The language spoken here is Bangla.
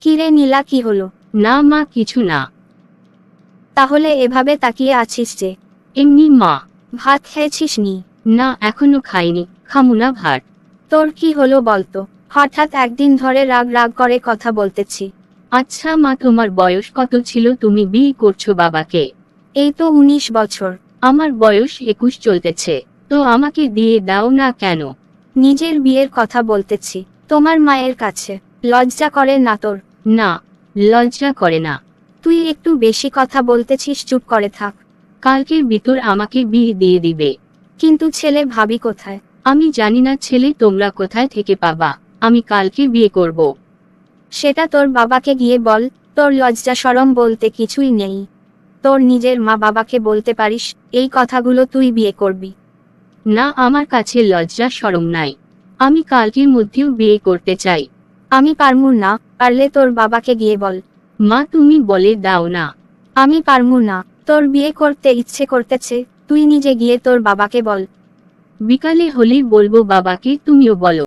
কিরে নীলা, কি হলো? না মা, কিছু না। তাহলে এভাবে তাকিয়ে আছিস যে? এমনি মা। ভাত খেয়েছিস নি? না, এখনো খাইনি, খামু না ভাত। তোর কি হলো বলতো? হঠাৎ একদিন ধরে রাগ রাগ করে কথা বলতেছি। আচ্ছা মা, তোমার বয়স কত ছিল তুমি বিয়ে করছো বাবাকে? এই তো 19 বছর। আমার বয়স 21 চলতেছে, তো আমাকে দিয়ে দাও না কেন? নিজের বিয়ের কথা বলতেছি, তোমার মায়ের কাছে। লজ্জা করে না তোর? না, লজ্জা করে না। তুই একটু বেশি কথা বলতেছিস, চুপ করে থাক। কালকের ভিতর আমাকে বিয়ে দিয়ে দিবে। কিন্তু ছেলে ভাবি কোথায়? আমি জানি না ছেলে তোমরা কোথায় থেকে পাবা, আমি কালকে বিয়ে করব। সেটা তোর বাবাকে গিয়ে বল। তোর লজ্জা শরম বলতে কিছুই নেই। তোর নিজের মা বাবাকে বলতে পারিস এই কথাগুলো তুই বিয়ে করবি? না, আমার কাছে লজ্জা শরম নাই। আমি কালকের মধ্যেও বিয়ে করতে চাই। আমি পারমু না, পারলে তোর বাবাকে গিয়ে বল। মা, তুমি বলে দাও না। আমি পারমু না, তোর বিয়ে করতে ইচ্ছে করতেছে, তুই নিজে গিয়ে তোর বাবাকে বল। বিকালে হলেই বলবো বাবাকে, তুমিও বলো।